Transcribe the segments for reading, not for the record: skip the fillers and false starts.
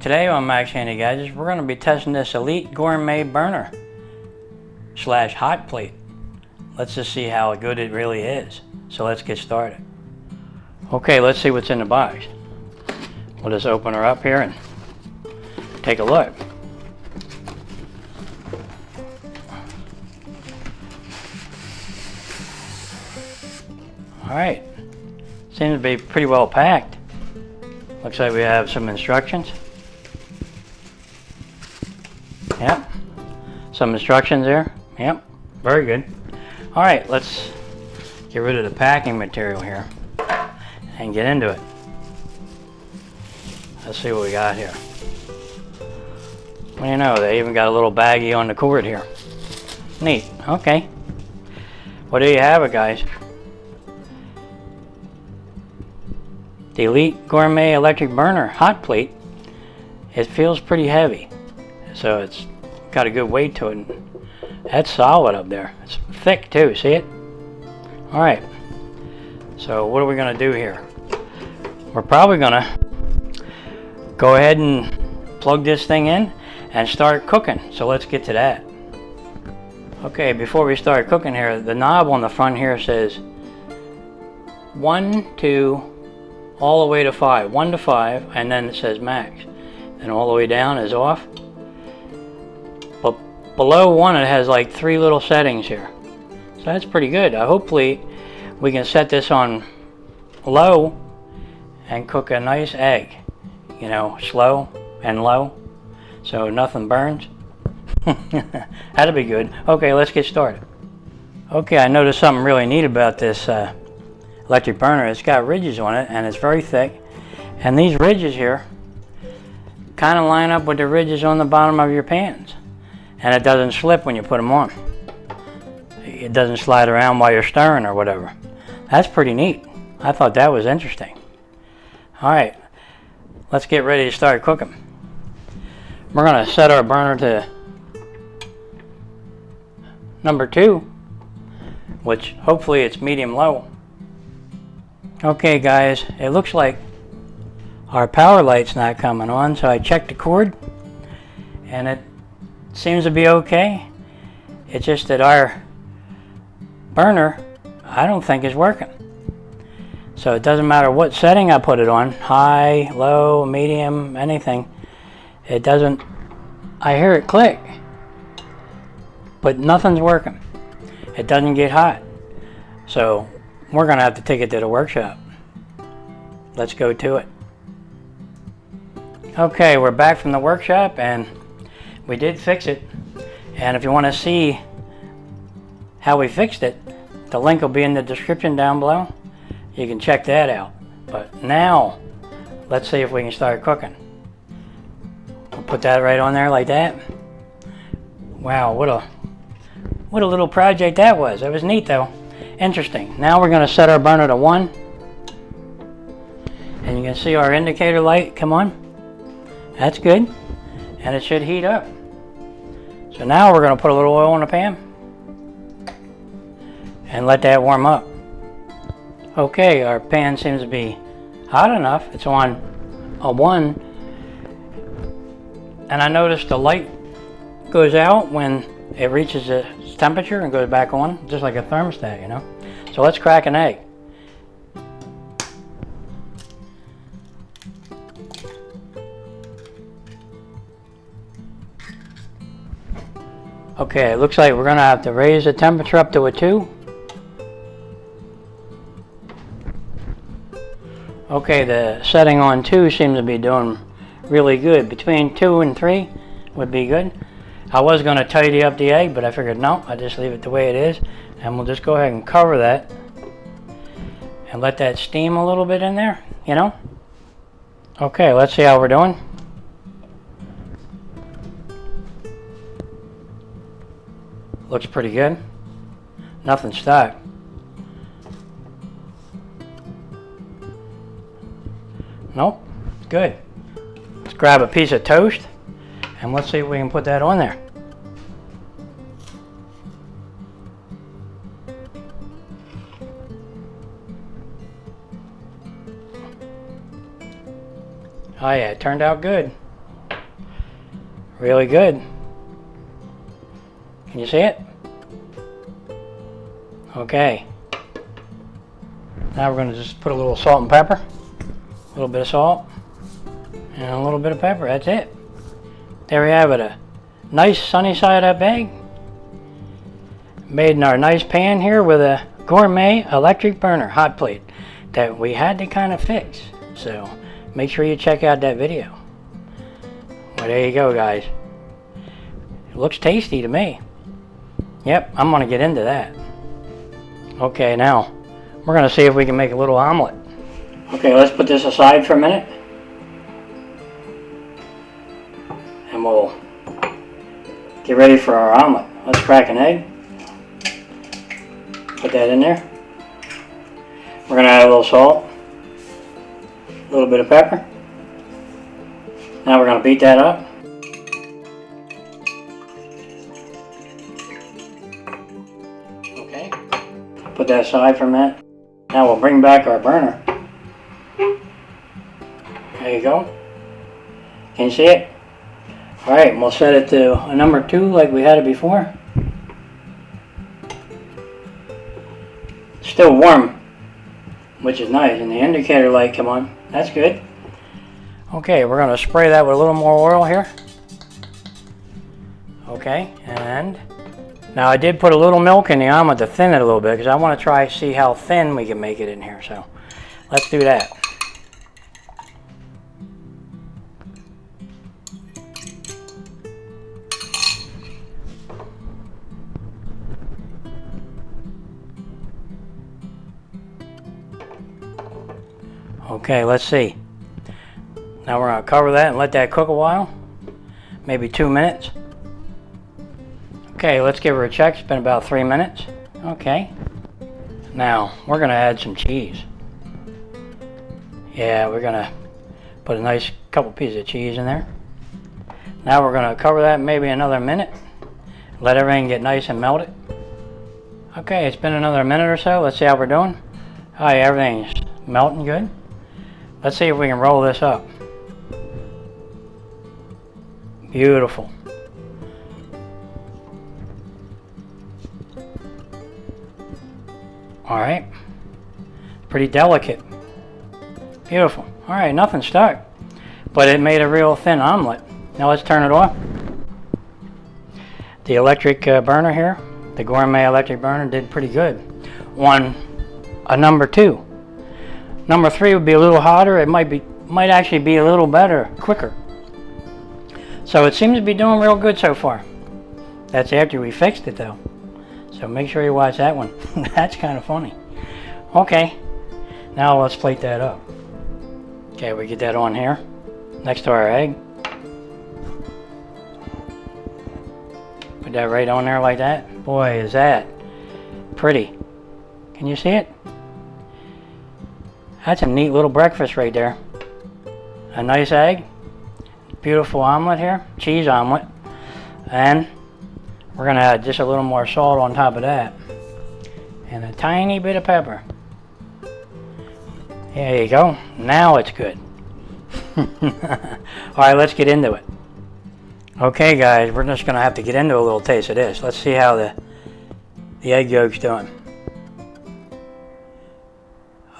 Today on Max Handy Gadgets, we're going to be testing this Elite Gourmet Burner / hot plate. Let's just see how good it really is. So let's get started. Okay, let's see what's in the box. We'll just open her up here and take a look. Alright, seems to be pretty well packed. Looks like we have some instructions. Yep, some instructions there. Yep, very good. Alright, let's get rid of the packing material here and get into it. Let's see what we got here. Well, you know, they even got a little baggie on the cord here. Neat, okay. Well, there you have it, guys. The Elite Gourmet Electric Burner hot plate. It feels pretty heavy, so it's got a good weight to it. And that's solid up there. It's thick too, see it? Alright, so what are we going to do here? We're probably going to go ahead and plug this thing in and start cooking. So let's get to that. Okay, before we start cooking here, the knob on the front here says 1, 2, all the way to 5. 1 to 5, and then it says max. And all the way down is off. But below 1 it has like 3 little settings here. So that's pretty good. Hopefully we can set this on low and cook a nice egg. You know, slow and low, so nothing burns. That'll be good. Okay, let's get started. Okay, I noticed something really neat about this electric burner. It's got ridges on it and it's very thick, and these ridges here kind of line up with the ridges on the bottom of your pans, and it doesn't slip when you put them on. It doesn't slide around while you're stirring or whatever. That's pretty neat. I thought that was interesting. Alright, let's get ready to start cooking. We're going to set our burner to number 2, which hopefully it's medium low. Okay guys, it looks like our power light's not coming on, so I checked the cord and it seems to be okay. It's just that our burner, I don't think, is working. So it doesn't matter what setting I put it on, high, low, medium, anything, it doesn't, I hear it click, but nothing's working. It doesn't get hot. So we're gonna have to take it to the workshop. Let's go to it. Okay, we're back from the workshop and we did fix it. And if you want to see how we fixed it, the link will be in the description down below. You can check that out. But now, let's see if we can start cooking. I'll put that right on there like that. Wow, what a little project that was. That was neat though. Interesting. Now we're going to set our burner to 1. And you can see our indicator light come on. That's good. And it should heat up. So now we're going to put a little oil in the pan and let that warm up. Okay, our pan seems to be hot enough. It's on a 1. And I noticed the light goes out when it reaches its temperature and goes back on, just like a thermostat, you know. So let's crack an egg. Okay, it looks like we're going to have to raise the temperature up to a 2. Okay, the setting on 2 seems to be doing really good. Between 2 and 3 would be good. I was going to tidy up the egg, but I figured no, I'll just leave it the way it is. And we'll just go ahead and cover that and let that steam a little bit in there, you know. Okay, let's see how we're doing. Looks pretty good. Nothing stuck. Nope, good. Let's grab a piece of toast and let's see if we can put that on there. Oh yeah, it turned out good. Really good. Can you see it? Okay. Now we're going to just put a little salt and pepper. A little bit of salt. And a little bit of pepper. That's it. There we have it. A nice sunny side up egg. Made in our nice pan here with a gourmet electric burner hot plate that we had to kind of fix. So make sure you check out that video. Well, there you go, guys. It looks tasty to me. Yep, I'm going to get into that. Okay, now we're going to see if we can make a little omelet. Okay, let's put this aside for a minute. And we'll get ready for our omelet. Let's crack an egg. Put that in there. We're going to add a little salt. A little bit of pepper. Now we're going to beat that up. Okay. Put that aside for a minute. Now we'll bring back our burner. There you go. Can you see it? Alright, we'll set it to a number 2 like we had it before. Still warm, which is nice, and the indicator light come on. That's good. Okay, we're going to spray that with a little more oil here. Okay, and now I did put a little milk in the omelet to thin it a little bit because I want to try to see how thin we can make it in here. So let's do that. Okay, let's see. Now we're going to cover that and let that cook a while. Maybe 2 minutes. Okay, let's give her a check. It's been about 3 minutes. Okay. Now, we're going to add some cheese. Yeah, we're going to put a nice couple pieces of cheese in there. Now we're going to cover that maybe another minute. Let everything get nice and melted. Okay, it's been another minute or so. Let's see how we're doing. Hi, everything's melting good. Let's see if we can roll this up. Beautiful. Alright. Pretty delicate. Beautiful. Alright, nothing stuck. But it made a real thin omelet. Now let's turn it off. The electric burner here, the Gourmet Electric Burner, did pretty good. Won a number 2. Number 3 would be a little hotter. It might actually be a little better, quicker. So it seems to be doing real good so far. That's after we fixed it though. So make sure you watch that one. That's kind of funny. Okay, now let's plate that up. Okay, we get that on here, next to our egg. Put that right on there like that. Boy, is that pretty. Can you see it? That's a neat little breakfast right there. A nice egg. Beautiful omelet here. Cheese omelet. And we're going to add just a little more salt on top of that. And a tiny bit of pepper. There you go. Now it's good. Alright, let's get into it. Okay guys, we're just going to have to get into a little taste of this. Let's see how the egg yolk's doing.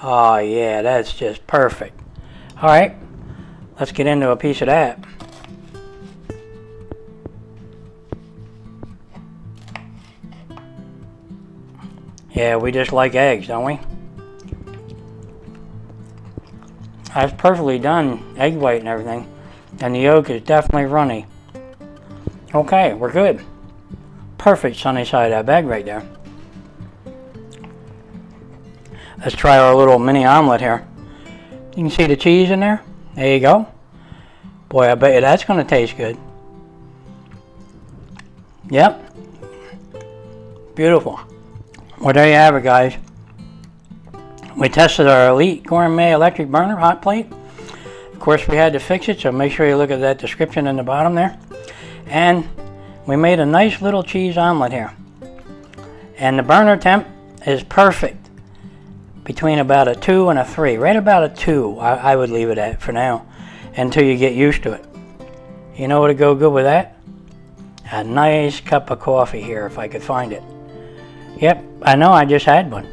Oh yeah, that's just perfect. Alright, let's get into a piece of that. Yeah, we just like eggs, don't we? That's perfectly done, egg white and everything. And the yolk is definitely runny. Okay, we're good. Perfect sunny side up egg right there. Let's try our little mini omelet here. You can see the cheese in there. There you go. Boy, I bet you that's going to taste good. Yep. Beautiful. Well, there you have it, guys. We tested our Elite Gourmet Electric Burner hot plate. Of course, we had to fix it, so make sure you look at that description in the bottom there. And we made a nice little cheese omelet here. And the burner temp is perfect. Between about a 2 and a 3. Right about a 2, I would leave it at for now. Until you get used to it. You know what would go good with that? A nice cup of coffee here, if I could find it. Yep, I know, I just had one.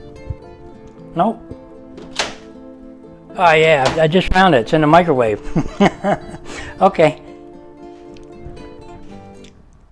Nope. Oh yeah, I just found it. It's in the microwave. Okay.